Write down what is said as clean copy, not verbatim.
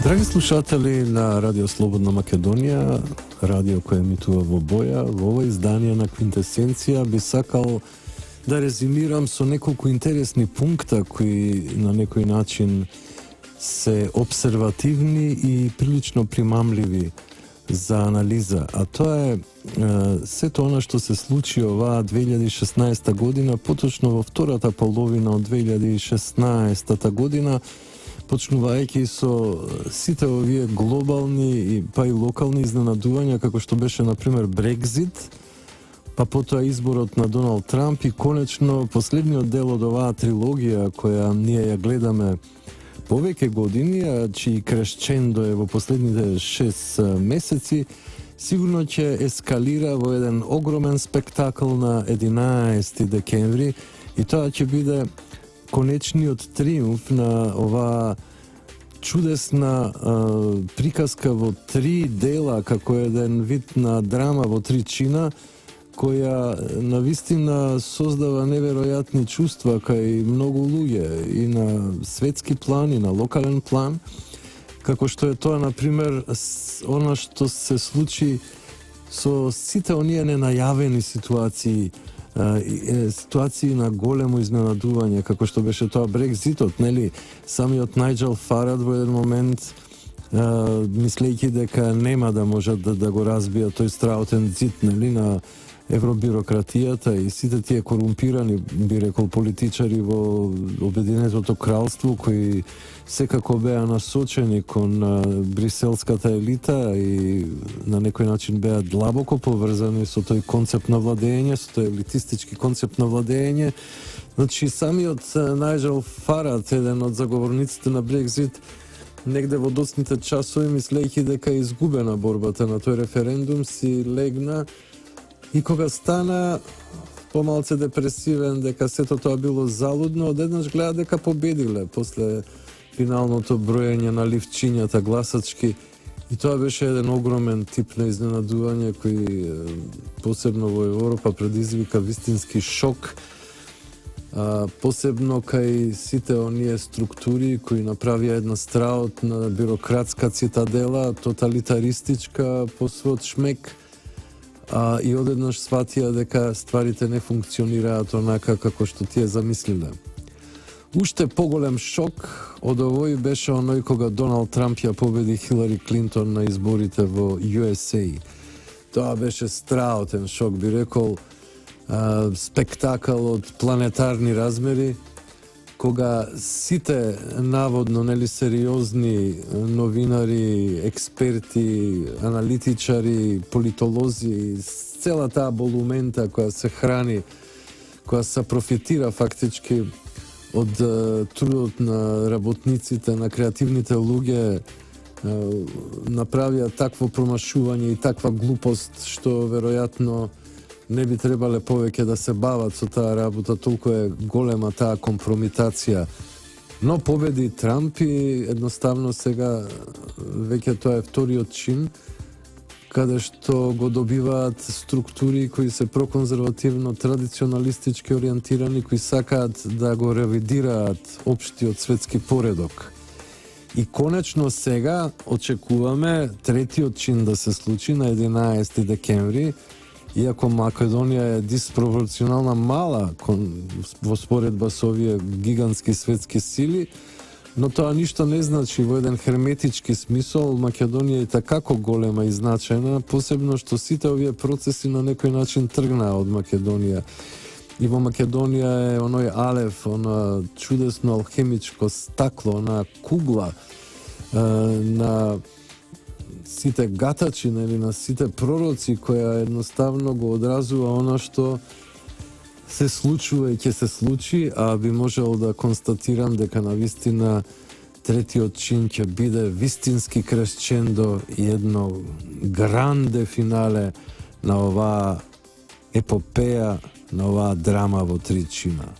Драги слушатели на Радио Слободна Македонија, радио кој емитува во Боја, во ова издание на Квинтесенција би сакал да резимирам со неколку интересни пункта кои на некој начин се обсервативни и прилично примамливи за анализа, а тоа е сето она што се случи оваа 2016 година, поточно во втората половина од 2016 година, почнувајќи со сите овие глобални и па и локални изненадувања, како што беше, например, Брекзит, па потоа изборот на Доналд Трамп и конечно последниот дел од оваа трилогија која ние ја гледаме повеќе години, а чии кресчендо е во последните 6 месеци, сигурно ќе ескалира во еден огромен спектакл на 11 декември и тоа ќе биде конечниот триумф на оваа чудесна приказка во 3 дела, како еден вид на драма во 3 чина, која навистина создава неверојатни чувства кај многу луѓе и на светски план и на локален план, како што е тоа, например, она што се случи со сите оние ненајавени ситуации на големо изненадување, како што беше тоа Брекзитот, нели? Самиот Најджел Фарад во еден момент, мислејќи дека нема да можат да го разбијат тој страутен зид, нели, на евробирократијата и сите тие корумпирани, би рекол, политичари во Обединетото кралство, кои секако беа насочени кон бриселската елита и на некој начин беа длабоко поврзани со тој концепт на владење, со тој елитистички концепт на владење. Значи, самиот Најджел Фарад, еден од заговорниците на Брекзит, негде во доцните часови, мислејќи дека е изгубена борбата на тој референдум, си легна и кога стана помалце депресивен дека сето тоа било залудно, одеднаш гледа дека победиле после финалното броење на ливчињата гласачки. И тоа беше еден огромен тип на изненадување кој посебно во Европа предизвика вистински шок, посебно кај сите оние структури кои направија една страутна бирократска цитадела, тоталитаристичка по својот шмек, и одеднаш сватија дека стварите не функционираат онака како што тие замислиле. Уште поголем шок од овој беше оној кога Доналд Трамп ја победи Хилари Клинтон на изборите во USA. Тоа беше страутен шок, би рекол, спектакл од планетарни размери, кога сите наводно нели сериозни новинари, експерти, аналитичари, политолози, цела таа болумента која се храни, која се профитира фактички од трудот на работниците, на креативните луѓе, направија такво промашување и таква глупост што веројатно не би требале повеќе да се бават со таа работа, толку е голема таа компромитација. Но победи Трамп и едноставно сега веќе тоа е вториот чин, каде што го добиваат структури кои се проконзервативно, традиционалистички ориентирани, кои сакаат да го ревидираат општиот светски поредок. И конечно сега очекуваме третиот чин да се случи на 11 декември, иако Македонија е диспропорционално мала во споредба со овие гигантски светски сили, но тоа ништо не значи. Во еден херметички смисол Македонија е такако голема и значајна, посебно што сите овие процеси на некој начин тргнаа од Македонија. И во Македонија е оној алев, она чудесно алхемичко стакло, она кугла на сите гатачи, нели, на сите пророци, која едноставно го одразува она што се случува и ќе се случи, а би можел да констатирам дека навистина третиот чин ќе биде вистински кресчендо и едно гранде финале на оваа епопеја, на оваа драма во 3 чина.